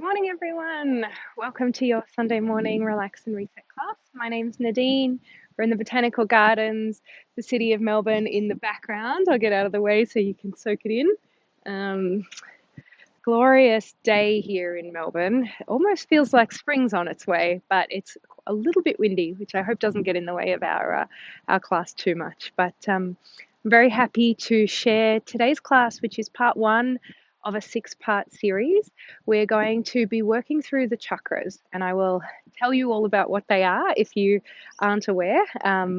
Morning, everyone. Welcome to your Sunday morning relax and reset class. My name's Nadine. We're in the Botanical Gardens, the city of Melbourne in the background. I'll get out of the way so you can soak it in. Um, Glorious day here in Melbourne. It almost feels like spring's on its way, but it's a little bit windy, which I hope doesn't get in the way of our class too much. But I'm very happy to share today's class, which is part one of a six-part series. We're going to be working through the chakras, and I will tell you all about what they are if you aren't aware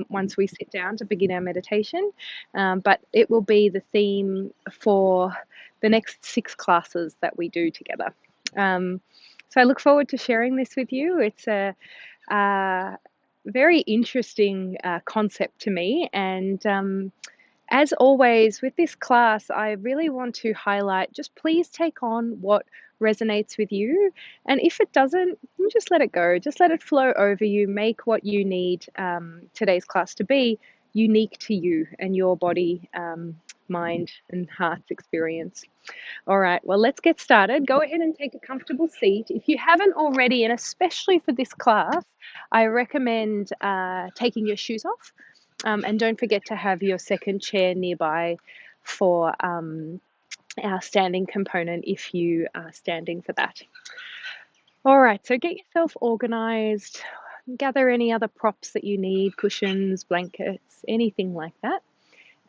once we sit down to begin our meditation. But it will be the theme for the next six classes that we do together. So I look forward to sharing this with you. It's a very interesting concept to me, and as always with this class, I really want to highlight, just please take on what resonates with you. And if it doesn't, you just let it go. Just let it flow over you. Make what you need today's class to be unique to you and your body, mind, and heart's experience. All right, well, let's get started. Go ahead and take a comfortable seat. If you haven't already, and especially for this class, I recommend taking your shoes off. And don't forget to have your second chair nearby for our standing component if you are standing for that. All right, so get yourself organized. Gather any other props that you need, cushions, blankets, anything like that.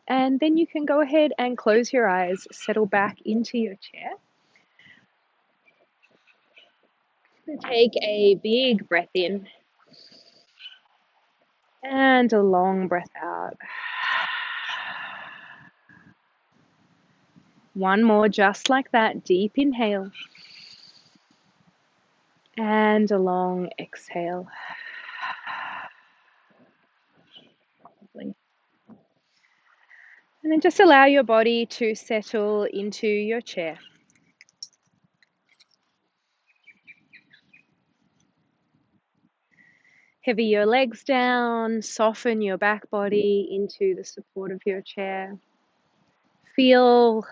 And then you can go ahead and close your eyes, settle back into your chair. Take a big breath in and a long breath out. One more, just like that. Deep inhale and a long exhale. And then just allow your body to settle into your chair. Heavy your legs down, soften your back body into the support of your chair. Feel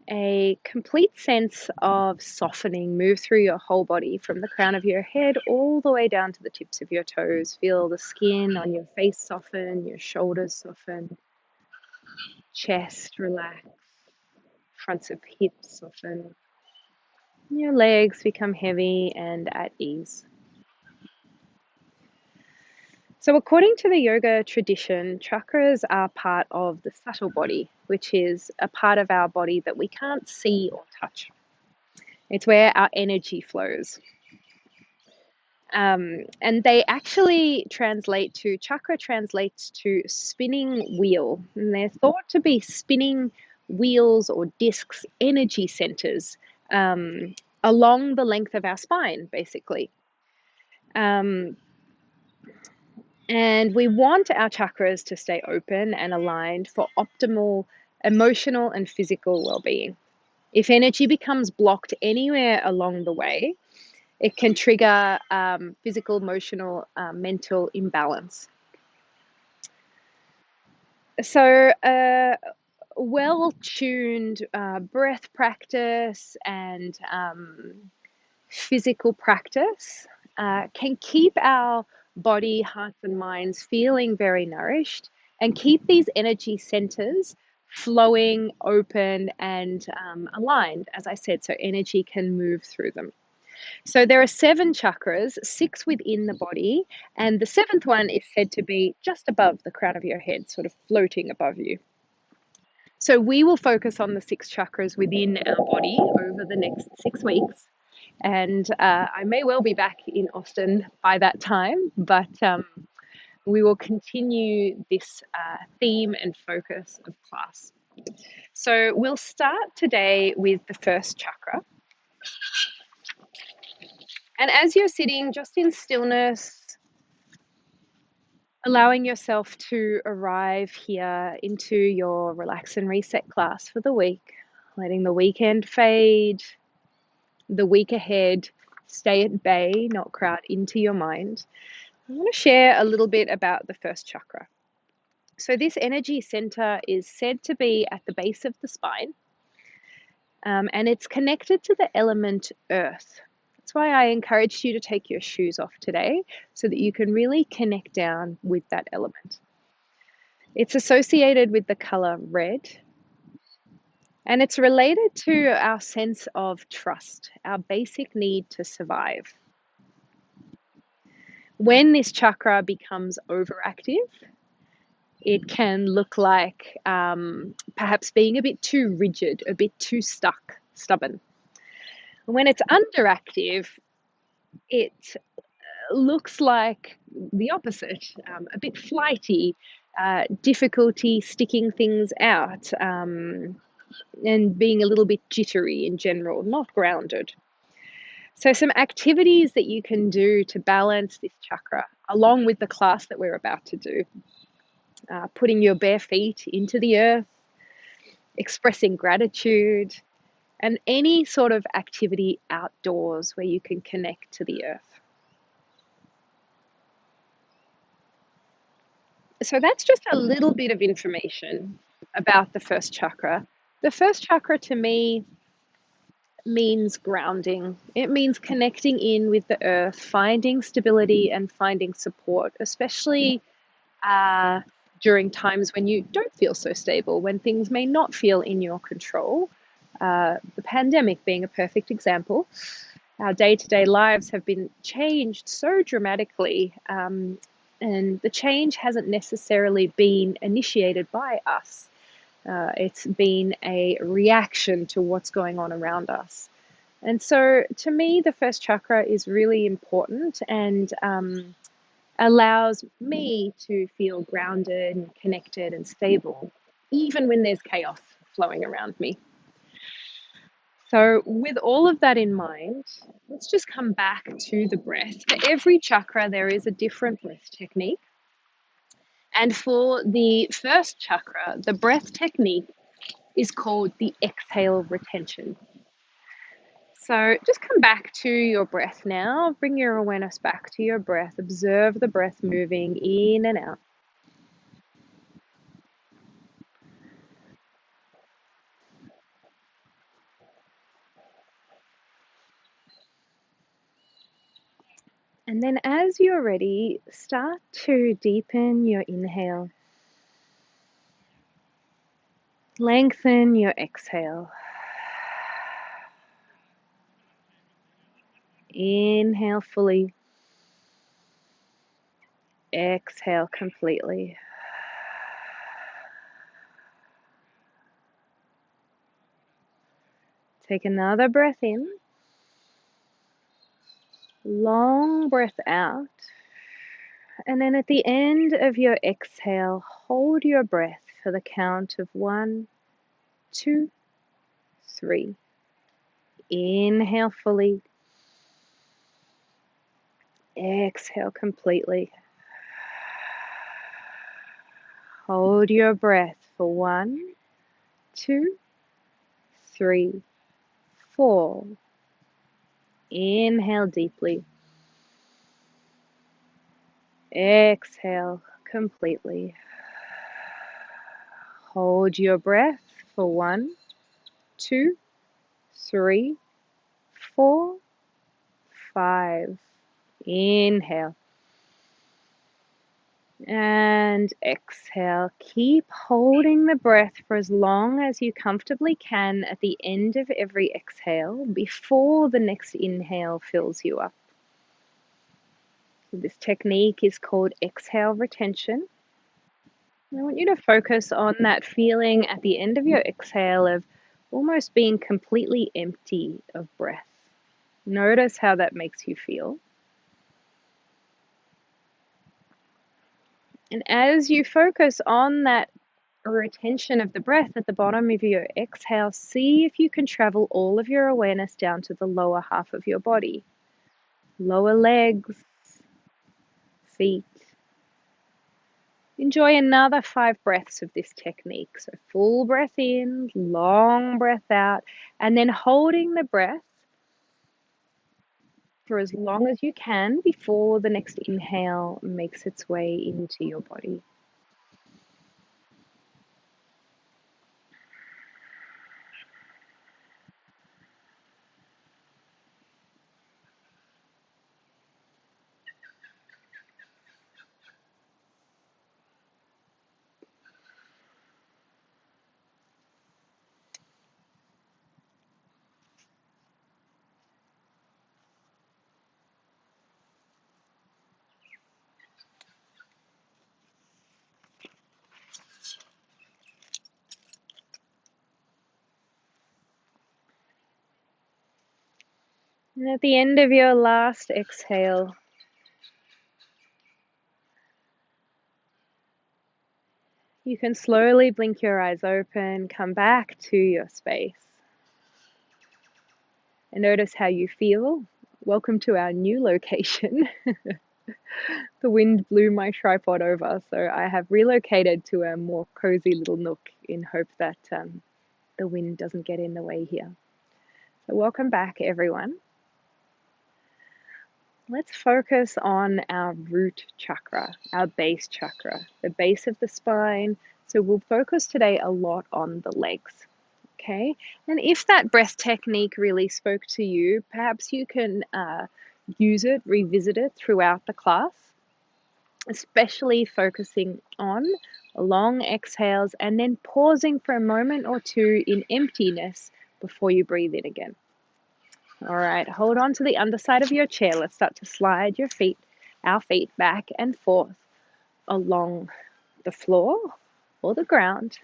a complete sense of softening move through your whole body from the crown of your head all the way down to the tips of your toes. Feel the skin on your face soften, your shoulders soften, chest relax, fronts of hips soften. Your legs become heavy and at ease. So according to the yoga tradition, chakras are part of the subtle body, which is a part of our body that we can't see or touch. It's where our energy flows. And they actually chakra translates to spinning wheel. And they're thought to be spinning wheels or discs, energy centers, along the length of our spine, basically. And we want our chakras to stay open and aligned for optimal emotional and physical well-being. If energy becomes blocked anywhere along the way, it can trigger physical, emotional, mental imbalance. So well-tuned breath practice and physical practice can keep our body, hearts, and minds feeling very nourished and keep these energy centers flowing, open, and aligned, as I said, so energy can move through them. So there are 7 chakras, 6 within the body, and the 7th one is said to be just above the crown of your head, sort of floating above you. So we will focus on the 6 chakras within our body over the next 6 weeks. And I may well be back in Austin by that time, but we will continue this theme and focus of class. So we'll start today with the first chakra. And as you're sitting just in stillness, allowing yourself to arrive here into your relax and reset class for the week, letting the weekend fade, the week ahead stay at bay, not crowd into your mind. I want to share a little bit about the first chakra. So this energy center is said to be at the base of the spine, and it's connected to the element earth. That's why I encouraged you to take your shoes off today so that you can really connect down with that element. It's associated with the color red, and it's related to our sense of trust, our basic need to survive. When this chakra becomes overactive, it can look like perhaps being a bit too rigid, a bit too stuck, stubborn. When it's underactive, it looks like the opposite, a bit flighty, difficulty sticking things out, and being a little bit jittery in general, not grounded. So, some activities that you can do to balance this chakra, along with the class that we're about to do, putting your bare feet into the earth, expressing gratitude, and any sort of activity outdoors where you can connect to the earth. So that's just a little bit of information about the first chakra. The first chakra to me means grounding. It means connecting in with the earth, finding stability and finding support, especially during times when you don't feel so stable, when things may not feel in your control. The pandemic being a perfect example. Our day-to-day lives have been changed so dramatically, and the change hasn't necessarily been initiated by us. It's been a reaction to what's going on around us. And so, to me, the first chakra is really important and allows me to feel grounded and connected and stable, even when there's chaos flowing around me. So, with all of that in mind, let's just come back to the breath. For every chakra, there is a different breath technique. And for the first chakra, the breath technique is called the exhale retention. So, just come back to your breath now. Bring your awareness back to your breath. Observe the breath moving in and out. And then, as you're ready, start to deepen your inhale. Lengthen your exhale. Inhale fully. Exhale completely. Take another breath in. Long breath out. And then at the end of your exhale, hold your breath for the count of 1, 2, 3. Inhale fully. Exhale completely. Hold your breath for 1, 2, 3, 4. Inhale deeply. Exhale completely. Hold your breath for 1, 2, 3, 4, 5. Inhale. And exhale. Keep holding the breath for as long as you comfortably can at the end of every exhale before the next inhale fills you up. This technique is called exhale retention. I want you to focus on that feeling at the end of your exhale of almost being completely empty of breath. Notice how that makes you feel. And as you focus on that retention of the breath at the bottom of your exhale, see if you can travel all of your awareness down to the lower half of your body. Lower legs, feet. Enjoy another 5 breaths of this technique. So full breath in, long breath out, and then holding the breath for as long as you can before the next inhale makes its way into your body. And at the end of your last exhale, you can slowly blink your eyes open, come back to your space, and notice how you feel. Welcome to our new location. The wind blew my tripod over, so I have relocated to a more cozy little nook in hope that the wind doesn't get in the way here. So welcome back, everyone. Let's focus on our root chakra, our base chakra, the base of the spine. So we'll focus today a lot on the legs. Okay, and if that breath technique really spoke to you, perhaps you can use it, revisit it throughout the class, especially focusing on long exhales and then pausing for a moment or two in emptiness before you breathe in again. All right, hold on to the underside of your chair. Let's start to slide our feet back and forth along the floor or the ground.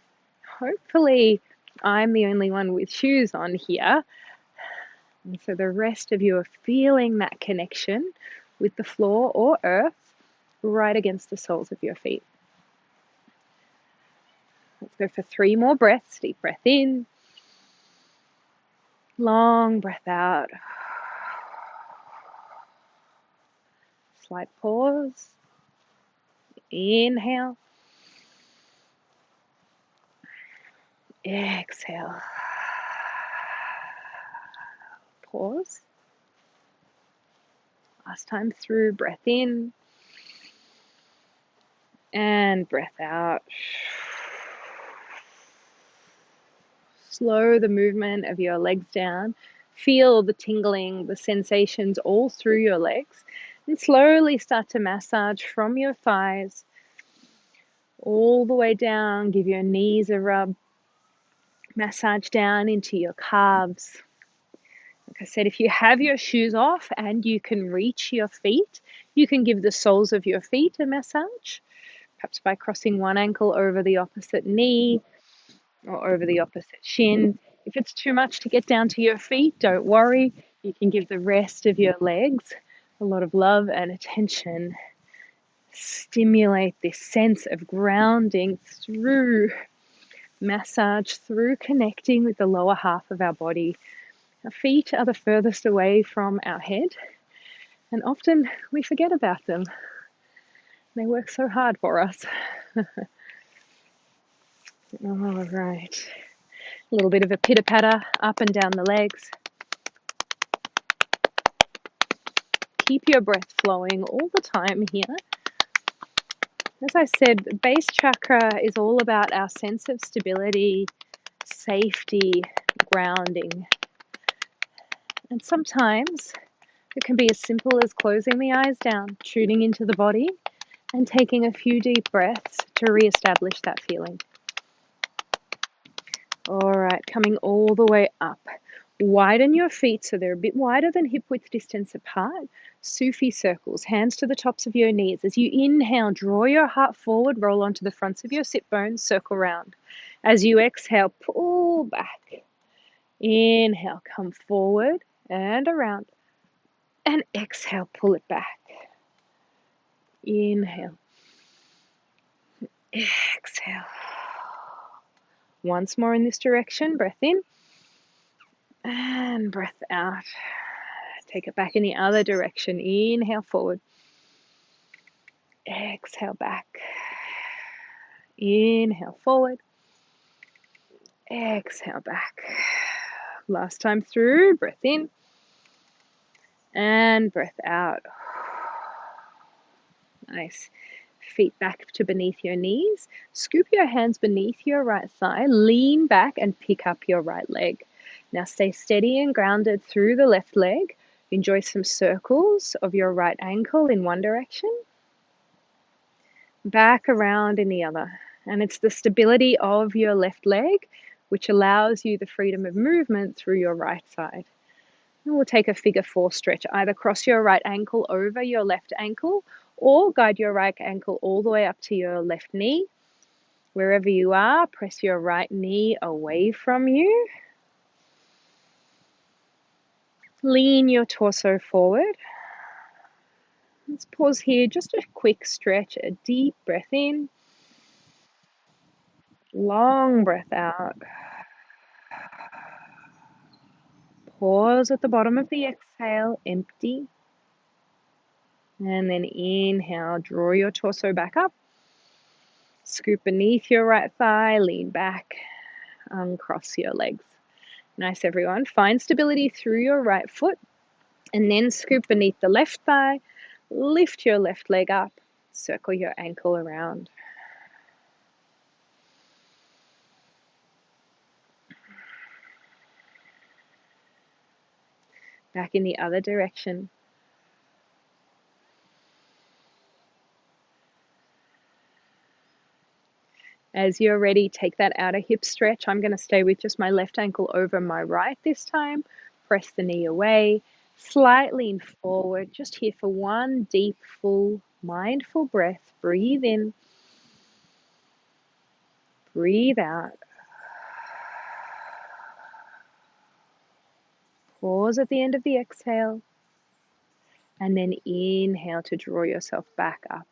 Hopefully, I'm the only one with shoes on here. And so the rest of you are feeling that connection with the floor or earth right against the soles of your feet. Let's go for 3 more breaths. Deep breath in. Long breath out. Slight pause. Inhale. Exhale. Pause. Last time through, breath in. And breath out. Slow the movement of your legs down. Feel the tingling, the sensations all through your legs. And slowly start to massage from your thighs all the way down. Give your knees a rub. Massage down into your calves. Like I said, if you have your shoes off and you can reach your feet, you can give the soles of your feet a massage, perhaps by crossing one ankle over the opposite knee or over the opposite shin. If it's too much to get down to your feet, don't worry. You can give the rest of your legs a lot of love and attention. Stimulate this sense of grounding through massage, through connecting with the lower half of our body. Our feet are the furthest away from our head, and often we forget about them. They work so hard for us. All right. A little bit of a pitter-patter up and down the legs. Keep your breath flowing all the time here. As I said, base chakra is all about our sense of stability, safety, grounding. And sometimes it can be as simple as closing the eyes down, tuning into the body, and taking a few deep breaths to re-establish that feeling. All right, coming all the way up. Widen your feet so they're a bit wider than hip width distance apart. Sufi circles, hands to the tops of your knees. As you inhale, draw your heart forward, roll onto the fronts of your sit bones, circle round. As you exhale, pull back. Inhale, come forward and around. And exhale, pull it back. Inhale. Exhale. Once more in this direction, breath in. And breath out. Take it back in the other direction. Inhale forward. Exhale back. Inhale forward. Exhale back. Last time through, breath in. And breath out. Nice. Feet back to beneath your knees. Scoop your hands beneath your right thigh. Lean back and pick up your right leg. Now stay steady and grounded through the left leg. Enjoy some circles of your right ankle in one direction. Back around in the other. And it's the stability of your left leg which allows you the freedom of movement through your right side. And we'll take a figure 4 stretch. Either cross your right ankle over your left ankle or guide your right ankle all the way up to your left knee. Wherever you are, press your right knee away from you. Lean your torso forward. Let's pause here, just a quick stretch, a deep breath in, long breath out. Pause at the bottom of the exhale, empty. And then inhale, draw your torso back up. Scoop beneath your right thigh, lean back, uncross your legs. Nice, everyone. Find stability through your right foot and then scoop beneath the left thigh. Lift your left leg up, circle your ankle around. Back in the other direction. As you're ready, take that outer hip stretch. I'm going to stay with just my left ankle over my right this time. Press the knee away. Slight lean forward. Just here for one deep, full, mindful breath. Breathe in. Breathe out. Pause at the end of the exhale. And then inhale to draw yourself back up.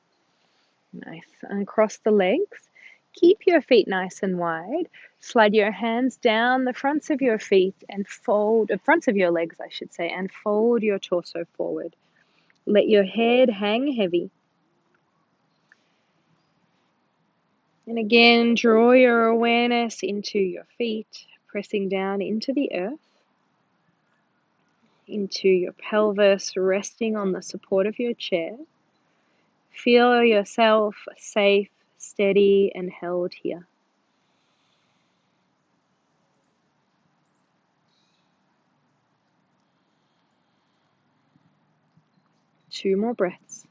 Nice. Uncross the legs. Keep your feet nice and wide. Slide your hands down the fronts of your feet and fold, fronts of your legs, I should say, and fold your torso forward. Let your head hang heavy. And again, draw your awareness into your feet, pressing down into the earth, into your pelvis, resting on the support of your chair. Feel yourself safe, steady, and held here. Two more breaths.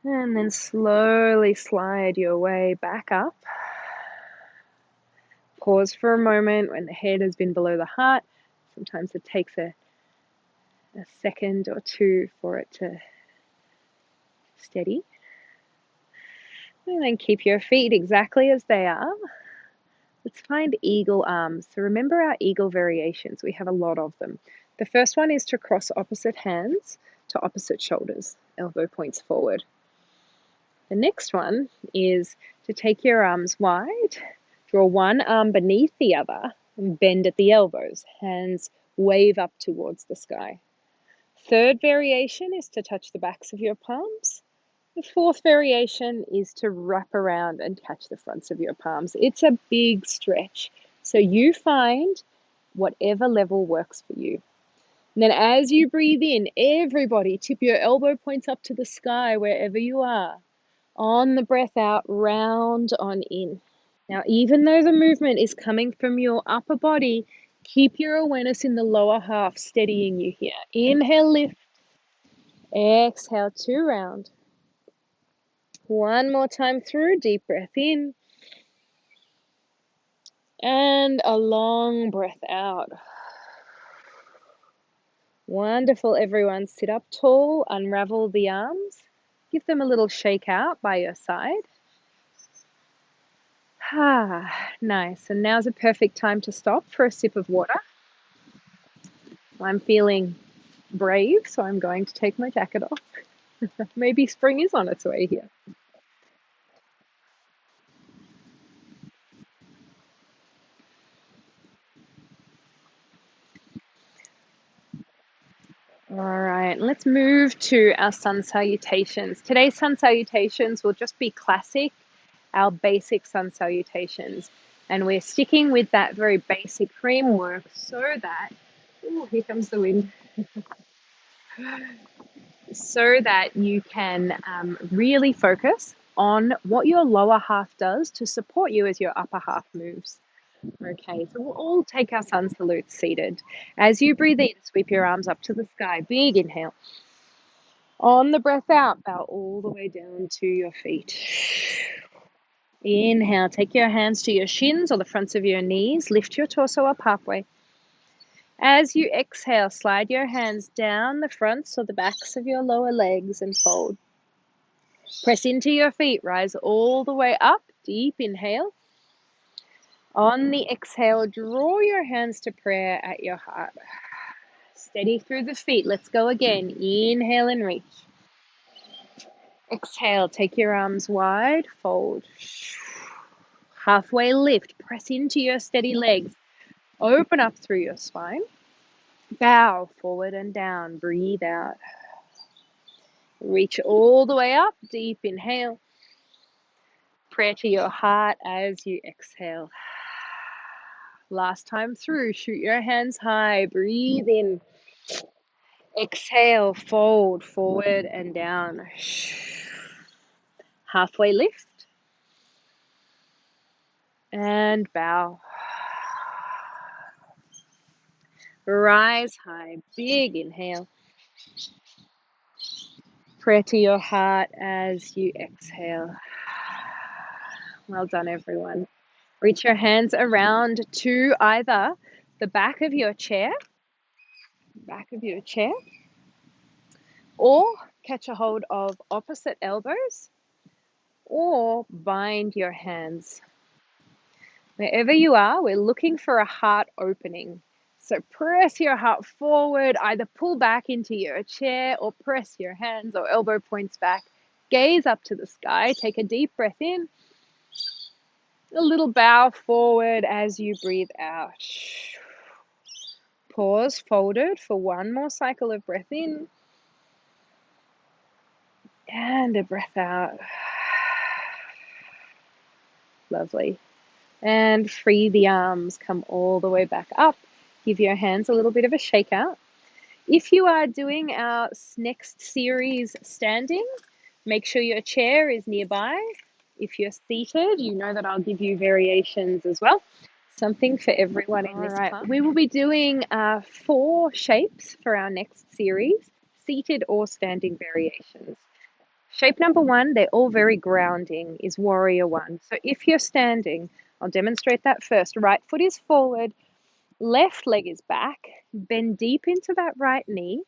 And then slowly slide your way back up. Pause for a moment when the head has been below the heart. Sometimes it takes a second or two for it to steady. And then keep your feet exactly as they are. Let's find eagle arms. So remember our eagle variations. We have a lot of them. The first one is to cross opposite hands to opposite shoulders, elbow points forward. The next one is to take your arms wide, draw one arm beneath the other, and bend at the elbows. Hands wave up towards the sky. Third variation is to touch the backs of your palms. The fourth variation is to wrap around and catch the fronts of your palms. It's a big stretch, so you find whatever level works for you. And then as you breathe in, everybody tip your elbow points up to the sky wherever you are. On the breath out, round on in. Now, even though the movement is coming from your upper body, keep your awareness in the lower half, steadying you here. Inhale, lift. Exhale, two round. One more time through, deep breath in. And a long breath out. Wonderful, everyone. Sit up tall, unravel the arms. Give them a little shake out by your side. Nice. And now's a perfect time to stop for a sip of water. I'm feeling brave, so I'm going to take my jacket off. Maybe spring is on its way here. All right, let's move to our sun salutations. Today's sun salutations will just be classic, our basic sun salutations. And we're sticking with that very basic framework so that, oh, here comes the wind, so that you can really focus on what your lower half does to support you as your upper half moves. Okay, so we'll all take our sun salutes seated. As you breathe in, sweep your arms up to the sky. Big inhale. On the breath out, bow all the way down to your feet. Inhale, take your hands to your shins or the fronts of your knees. Lift your torso up halfway. As you exhale, slide your hands down the fronts or the backs of your lower legs and fold. Press into your feet, rise all the way up, deep inhale. On the exhale, draw your hands to prayer at your heart. Steady through the feet. Let's go again. Inhale and reach. Exhale, take your arms wide, fold. Halfway lift, press into your steady legs. Open up through your spine. Bow forward and down. Breathe out. Reach all the way up, deep inhale. Prayer to your heart as you exhale. Last time through, shoot your hands high. Breathe in. Exhale, fold forward and down. Halfway lift. And bow. Rise high. Big inhale. Prayer to your heart as you exhale. Well done, everyone. Reach your hands around to either the back of your chair, or catch a hold of opposite elbows, or bind your hands. Wherever you are, we're looking for a heart opening. So press your heart forward, either pull back into your chair or press your hands or elbow points back. Gaze up to the sky, take a deep breath in. A little bow forward as you breathe out. Pause folded for one more cycle of breath in. And a breath out. Lovely. And free the arms, come all the way back up. Give your hands a little bit of a shake out. If you are doing our next series standing, make sure your chair is nearby. If you're seated, you know that I'll give you variations as well. Something for everyone in this class. We will be doing 4 shapes for our next series, seated or standing variations. Shape number 1, they're all very grounding, is warrior 1. So if you're standing, I'll demonstrate that first. Right foot is forward, left leg is back, bend deep into that right knee,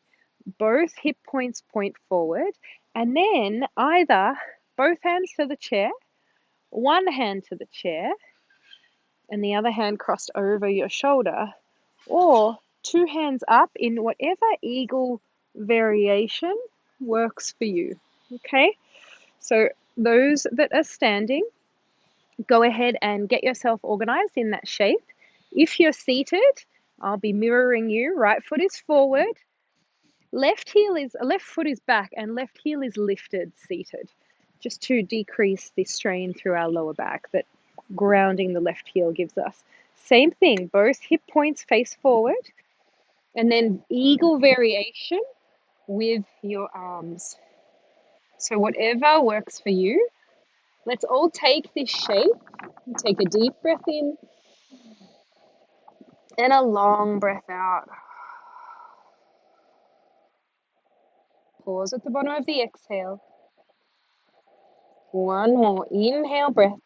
both hip points point forward, and then either both hands to the chair, one hand to the chair, and the other hand crossed over your shoulder, or 2 hands up in whatever eagle variation works for you. Okay, so those that are standing, go ahead and get yourself organized in that shape. If you're seated, I'll be mirroring you. Right foot is forward, left foot is back, and left heel is lifted, seated, just to decrease the strain through our lower back that grounding the left heel gives us. Same thing, both hip points face forward, and then eagle variation with your arms. So whatever works for you. Let's all take this shape. Take a deep breath in and a long breath out. Pause at the bottom of the exhale. One more inhale breath.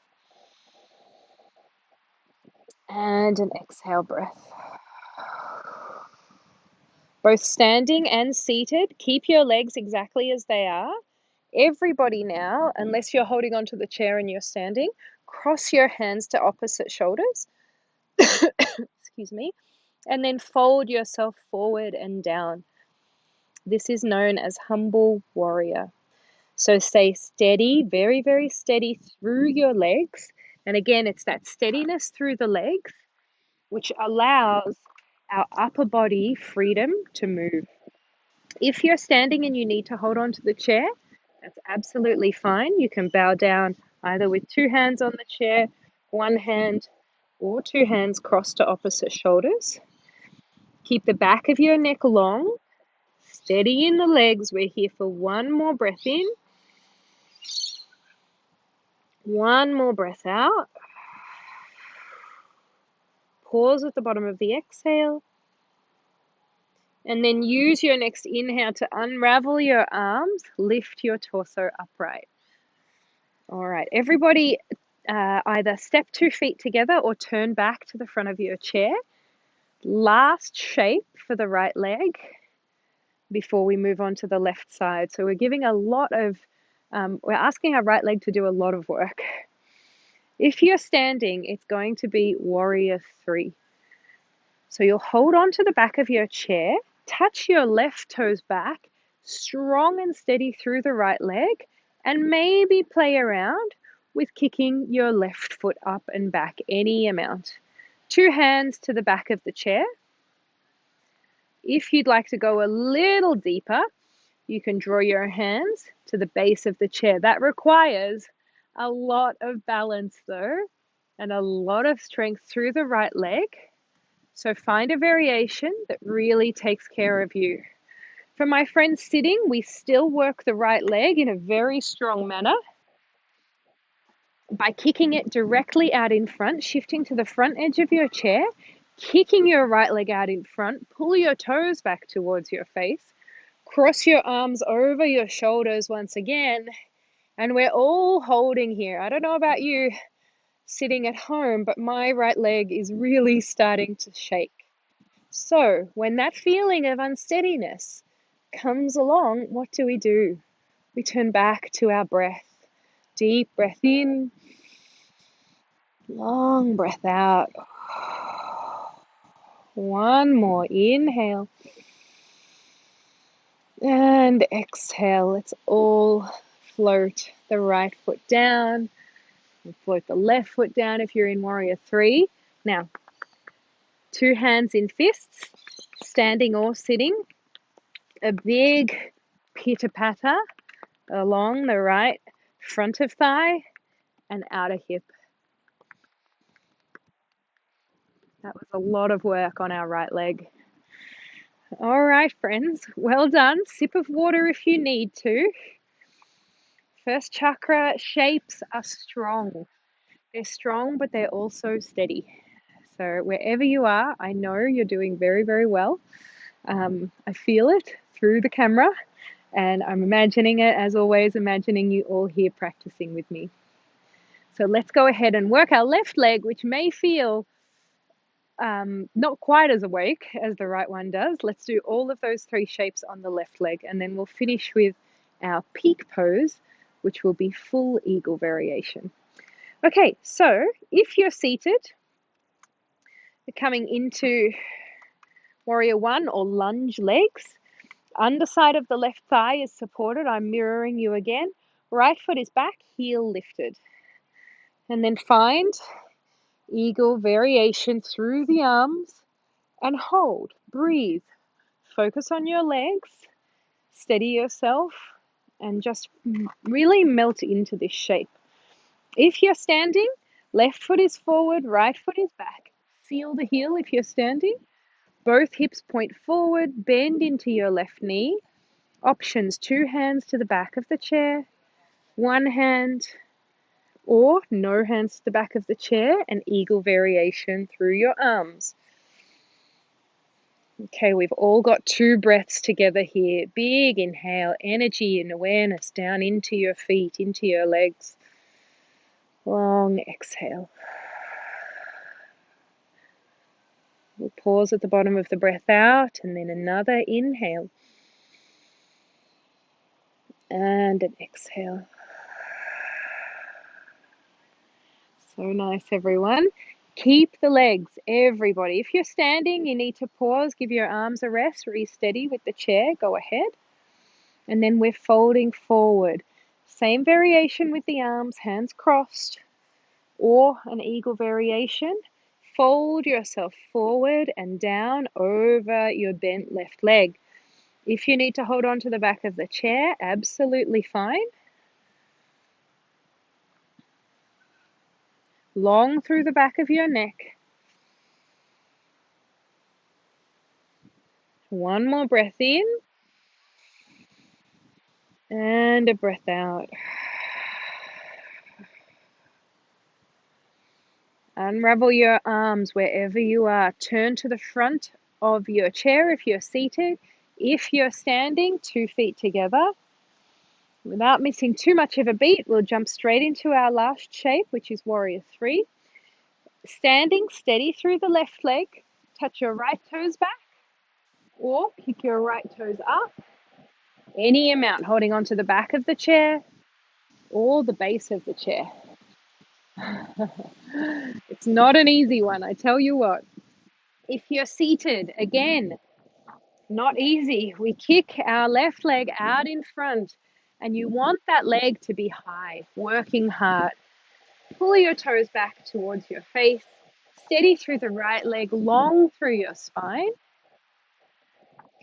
And an exhale breath. Both standing and seated, keep your legs exactly as they are. Everybody now, unless you're holding onto the chair and you're standing, cross your hands to opposite shoulders. Excuse me. And then fold yourself forward and down. This is known as humble warrior. So stay steady, very, very steady through your legs. And again, it's that steadiness through the legs which allows our upper body freedom to move. If you're standing and you need to hold on to the chair, that's absolutely fine. You can bow down either with 2 hands on the chair, 1 hand, or 2 hands crossed to opposite shoulders. Keep the back of your neck long, steady in the legs. We're here for 1 more breath in, 1 more breath out. Pause at the bottom of the exhale. And then use your next inhale to unravel your arms, lift your torso upright. All right, everybody either step 2 feet together or turn back to the front of your chair. Last shape for the right leg before we move on to the left side. So we're giving a lot of, we're asking our right leg to do a lot of work. If you're standing, it's going to be warrior 3. So you'll hold on to the back of your chair, touch your left toes back, strong and steady through the right leg, and maybe play around with kicking your left foot up and back any amount. 2 hands to the back of the chair. If you'd like to go a little deeper, you can draw your hands to the base of the chair. That requires a lot of balance though, and a lot of strength through the right leg. So find a variation that really takes care of you. For my friends sitting, we still work the right leg in a very strong manner by kicking it directly out in front, shifting to the front edge of your chair, kicking your right leg out in front, pull your toes back towards your face, cross your arms over your shoulders once again, and we're all holding here. I don't know about you sitting at home, but my right leg is really starting to shake. So when that feeling of unsteadiness comes along, what do? We turn back to our breath. Deep breath in, long breath out. One more inhale and exhale. Let's all float the right foot down and float the left foot down if you're in warrior 3. Now, 2 hands in fists, standing or sitting. A big pitter-patter along the right front of thigh and outer hip. That was a lot of work on our right leg. All right, friends, well done. Sip of water if you need to. First chakra shapes are strong. They're strong, but they're also steady. So wherever you are, I know you're doing very, very well. I feel it through the camera, and I'm imagining it, as always, imagining you all here practicing with me. So let's go ahead and work our left leg, which may feel not quite as awake as the right one does. Let's do all of those 3 shapes on the left leg, and then we'll finish with our peak pose, which will be full eagle variation. Okay, so if you're seated, coming into warrior 1 or lunge legs, underside of the left thigh is supported. I'm mirroring you again. Right foot is back, heel lifted. And then find eagle variation through the arms and hold, breathe. Focus on your legs, steady yourself, and just really melt into this shape. If you're standing, left foot is forward, right foot is back. Feel the heel if you're standing. Both hips point forward, bend into your left knee. Options: 2 hands to the back of the chair, 1 hand, or no hands to the back of the chair, and eagle variation through your arms. Okay, we've all got 2 breaths together here. Big inhale, energy and awareness down into your feet, into your legs. Long exhale. We'll pause at the bottom of the breath out, and then another inhale. And an exhale. So nice, everyone. Keep the legs, everybody. If you're standing, you need to pause, give your arms a rest, re-steady with the chair, go ahead. And then we're folding forward. Same variation with the arms, hands crossed, or an eagle variation. Fold yourself forward and down over your bent left leg. If you need to hold on to the back of the chair, absolutely fine. Long through the back of your neck. One more breath in. And a breath out. Unravel your arms wherever you are. Turn to the front of your chair if you're seated. If you're standing, 2 feet together. Without missing too much of a beat, we'll jump straight into our last shape, which is warrior 3. Standing steady through the left leg. touch your right toes back or kick your right toes up. Any amount, holding onto the back of the chair or the base of the chair. It's not an easy one, I tell you what. If you're seated, again, not easy. We kick our left leg out in front, and you want that leg to be high, working hard. Pull your toes back towards your face. Steady through the right leg, long through your spine.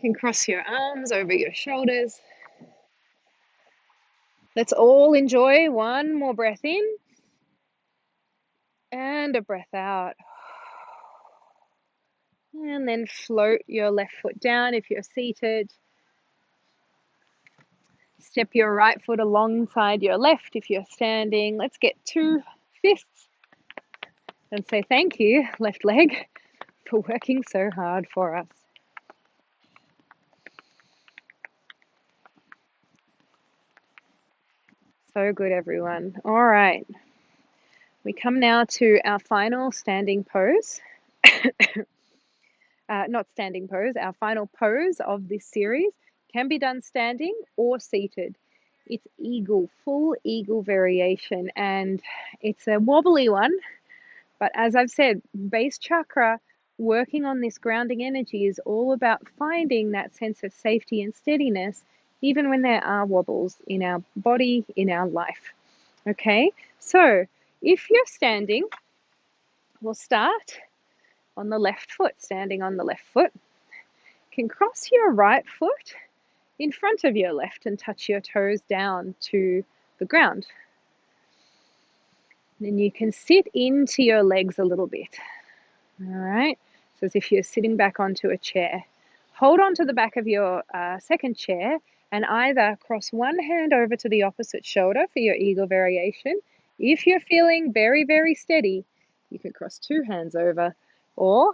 You can cross your arms over your shoulders. Let's all enjoy one more breath in and a breath out. And then float your left foot down if you're seated. Step your right foot alongside your left if you're standing. Let's get 2 fists and say thank you, left leg, for working so hard for us. So good, everyone. All right. We come now to our final standing pose. Not standing pose, our final pose of this series can be done standing or seated. It's eagle, full eagle variation, and it's a wobbly one. But as I've said, base chakra, working on this grounding energy is all about finding that sense of safety and steadiness, even when there are wobbles in our body, in our life. Okay, so if you're standing, we'll start on the left foot, standing on the left foot. You can cross your right foot in front of your left and touch your toes down to the ground. Then you can sit into your legs a little bit. All right, so as if you're sitting back onto a chair. Hold on to the back of your second chair and either cross one hand over to the opposite shoulder for your eagle variation. If you're feeling very, very steady, you can cross 2 hands over or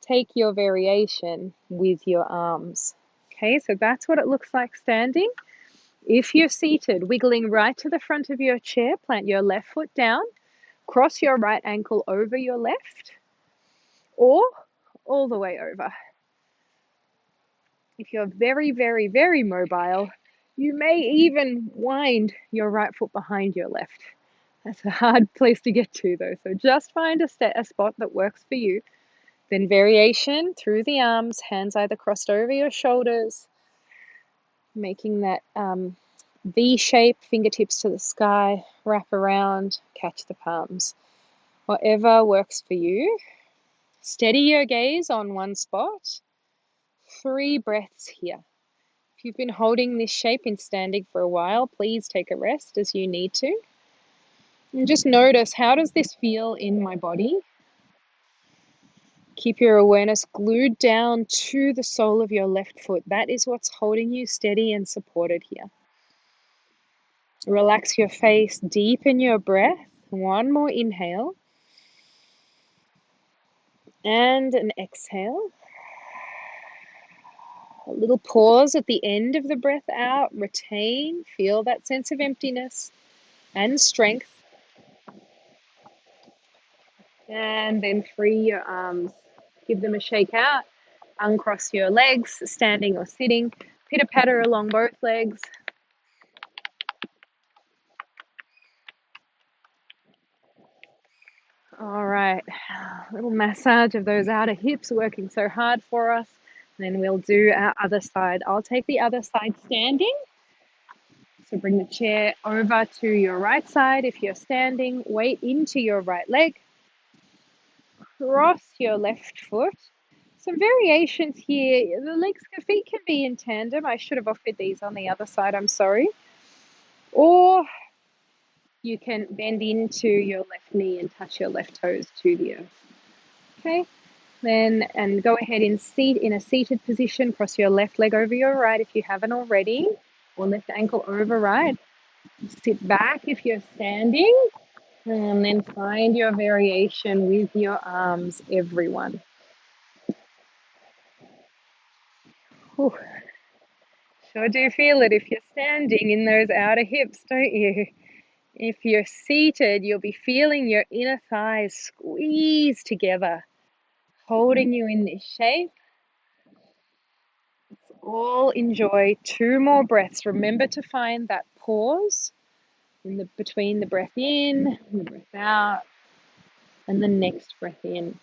take your variation with your arms. Okay, so that's what it looks like standing. If you're seated, wiggling right to the front of your chair, plant your left foot down, cross your right ankle over your left, or all the way over. If you're very, very, very mobile, you may even wind your right foot behind your left. That's a hard place to get to though, so just find a spot that works for you. Then variation through the arms, hands either crossed over your shoulders, making that V shape, fingertips to the sky, wrap around, catch the palms. Whatever works for you. Steady your gaze on one spot. 3 breaths here. If you've been holding this shape in standing for a while, please take a rest as you need to. And just notice, how does this feel in my body? Keep your awareness glued down to the sole of your left foot. That is what's holding you steady and supported here. Relax your face, deepen your breath. One more inhale. And an exhale. A little pause at the end of the breath out. Retain, feel that sense of emptiness and strength. And then free your arms. Give them a shake out. Uncross your legs, standing or sitting. Pitter-patter along both legs. All right, a little massage of those outer hips working so hard for us. And then we'll do our other side. I'll take the other side standing. So bring the chair over to your right side if you're standing. Weight into your right leg. Cross your left foot. Some variations here. The feet can be in tandem. I should have offered these on the other side, I'm sorry. Or you can bend into your left knee and touch your left toes to the earth. Okay, then and go ahead and seat in a seated position. Cross your left leg over your right if you haven't already, or left ankle over right. Sit back if you're standing, and then find your variation with your arms, everyone. Whew. Sure do feel it if you're standing in those outer hips, don't you? If you're seated, you'll be feeling your inner thighs squeeze together. holding you in this shape. Let's all enjoy 2 more breaths. Remember to find that pause between the breath in and the breath out and the next breath in.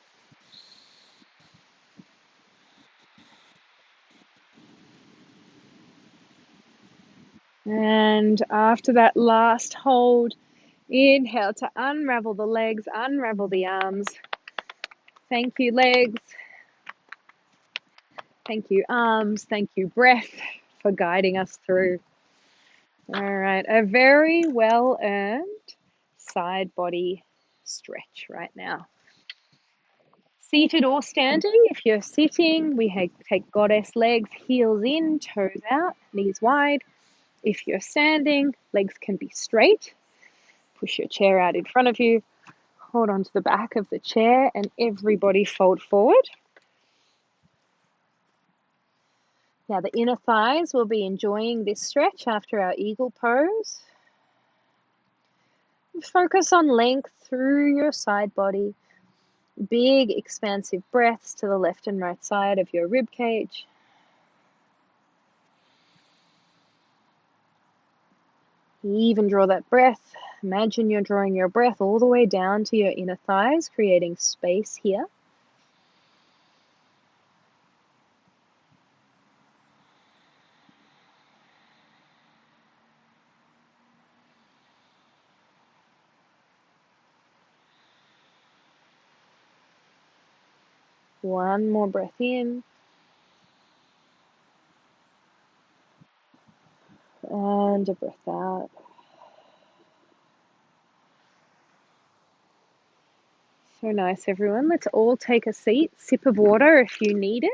And after that last hold, inhale to unravel the legs, unravel the arms. Thank you, legs. Thank you, arms. Thank you, breath, for guiding us through. All right, a very well-earned side body stretch right now. Seated or standing. If you're sitting, we take goddess legs, heels in, toes out, knees wide. If you're standing, legs can be straight. Push your chair out in front of you. Hold on to the back of the chair and everybody fold forward. Now the inner thighs will be enjoying this stretch after our eagle pose. Focus on length through your side body. Big expansive breaths to the left and right side of your rib cage. Even draw that breath. Imagine you're drawing your breath all the way down to your inner thighs, creating space here. One more breath in. And a breath out. So nice, everyone. Let's all take a seat. Sip of water if you need it.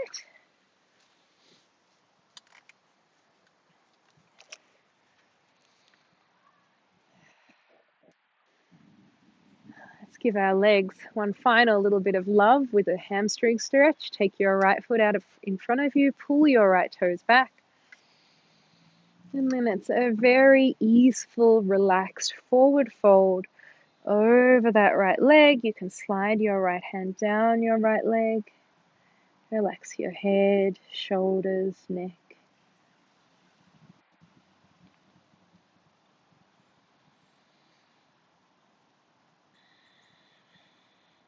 Let's give our legs one final little bit of love with a hamstring stretch. Take your right foot out in front of you. Pull your right toes back. And then it's a very easeful, relaxed forward fold over that right leg. You can slide your right hand down your right leg. Relax your head, shoulders, neck.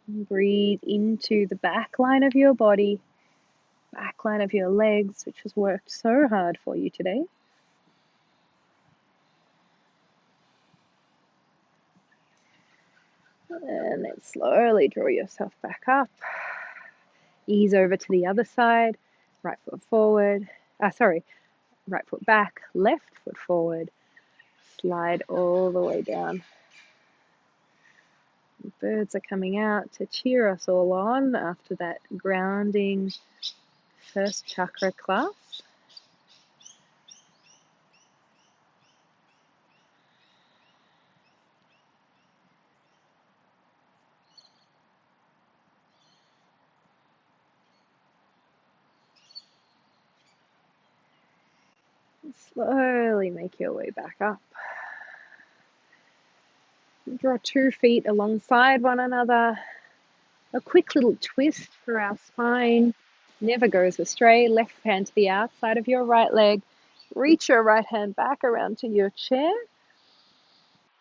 And breathe into the back line of your body, back line of your legs, which has worked so hard for you today. And then slowly draw yourself back up. Ease over to the other side. Right foot forward. Right foot back, left foot forward. Slide all the way down. Birds are coming out to cheer us all on after that grounding first chakra class. Slowly make your way back up. Draw 2 feet alongside one another. A quick little twist for our spine. Never goes astray. Left hand to the outside of your right leg. Reach your right hand back around to your chair.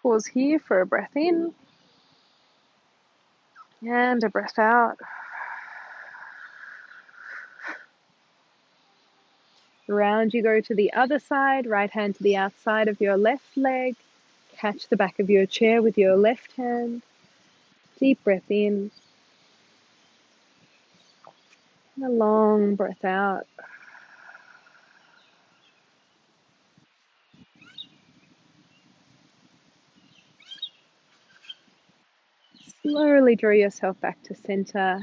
Pause here for a breath in. And a breath out. Round you go to the other side. Right hand to the outside of your left leg. Catch the back of your chair with your left hand. Deep breath in. And a long breath out. Slowly draw yourself back to center.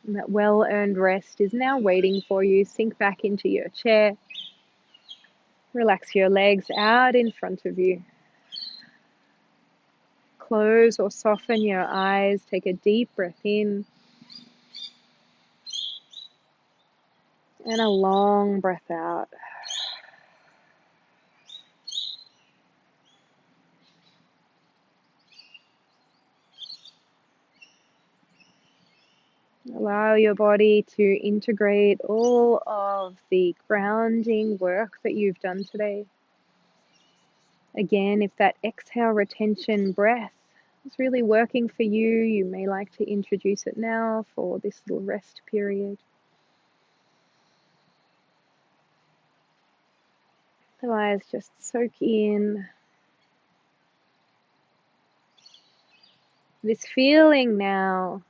And that well-earned rest is now waiting for you. Sink back into your chair. Relax your legs out in front of you. Close or soften your eyes. Take a deep breath in. And a long breath out. Allow your body to integrate all of the grounding work that you've done today. Again, if that exhale retention breath is really working for you, you may like to introduce it now for this little rest period. Otherwise, just soak in this feeling now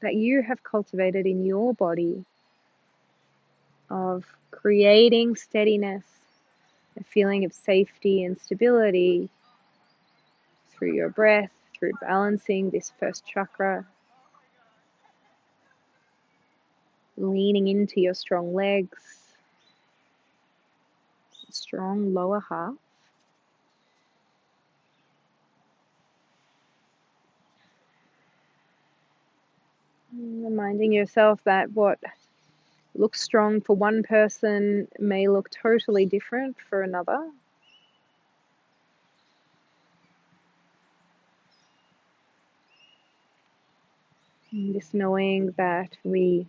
that you have cultivated in your body of creating steadiness, a feeling of safety and stability through your breath, through balancing this first chakra, leaning into your strong legs, strong lower half. Reminding yourself that what looks strong for one person may look totally different for another. And just knowing that we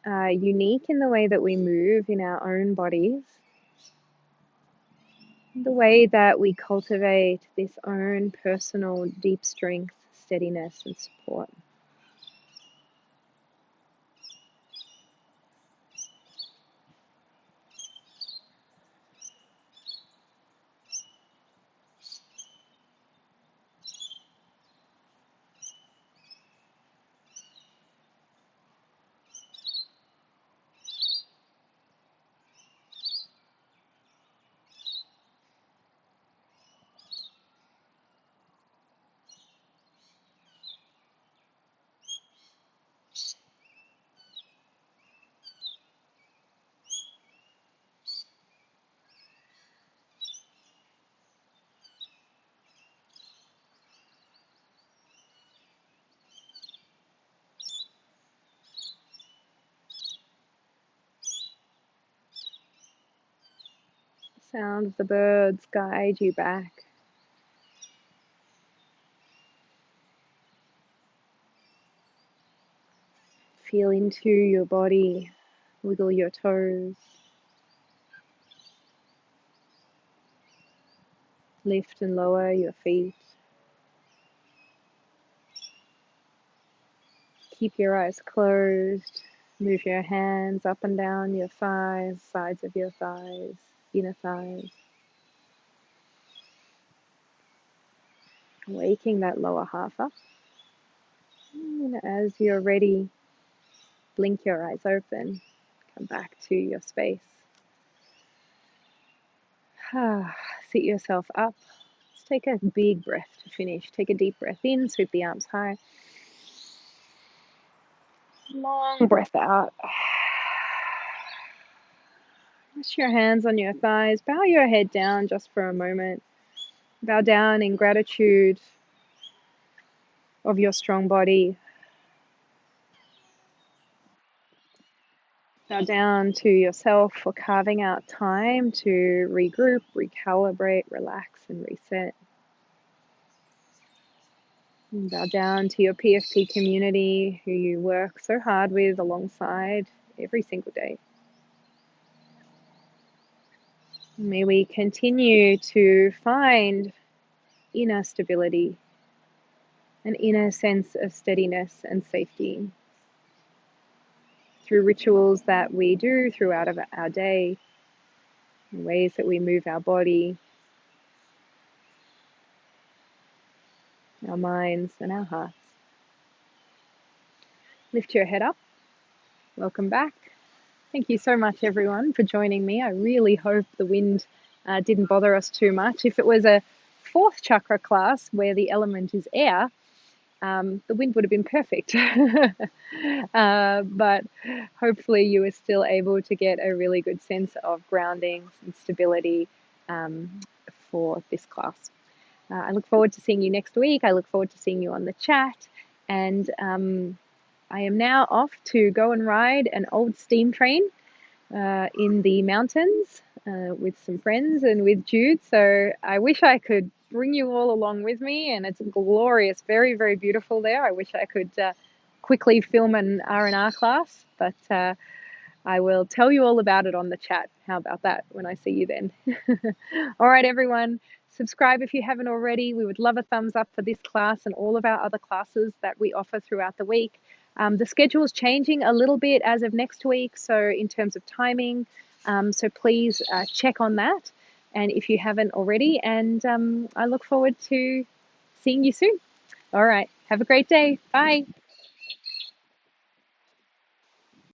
are unique in the way that we move in our own bodies, the way that we cultivate this own personal deep strength, steadiness, and support. The sound of the birds guide you back. Feel into your body, wiggle your toes, lift and lower your feet. Keep your eyes closed. Move your hands up and down your thighs, sides of your thighs, inner thighs. Waking that lower half up. And as you're ready, blink your eyes open. Come back to your space. Sit yourself up. Let's take a big breath to finish. Take a deep breath in, sweep the arms high. Long breath out. Rest your hands on your thighs. Bow your head down just for a moment. Bow down in gratitude of your strong body. Bow down to yourself for carving out time to regroup, recalibrate, relax, and reset. And bow down to your PFP community who you work so hard with alongside every single day. May we continue to find inner stability, an inner sense of steadiness and safety through rituals that we do throughout our day, in ways that we move our body, our minds, and our hearts. Lift your head up. Welcome back. Thank you so much, everyone, for joining me. I really hope the wind didn't bother us too much. If it was a fourth chakra class where the element is air, the wind would have been perfect. But hopefully you were still able to get a really good sense of grounding and stability for this class. I look forward to seeing you next week. I look forward to seeing you on the chat. And I am now off to go and ride an old steam train in the mountains with some friends and with Jude. So I wish I could bring you all along with me, and it's glorious, very, very beautiful there. I wish I could quickly film an R&R class, but I will tell you all about it on the chat. How about that when I see you then? All right, everyone, subscribe if you haven't already. We would love a thumbs up for this class and all of our other classes that we offer throughout the week. The schedule is changing a little bit as of next week, so in terms of timing, so please check on that. And if you haven't already, and I look forward to seeing you soon. All right, have a great day. Bye.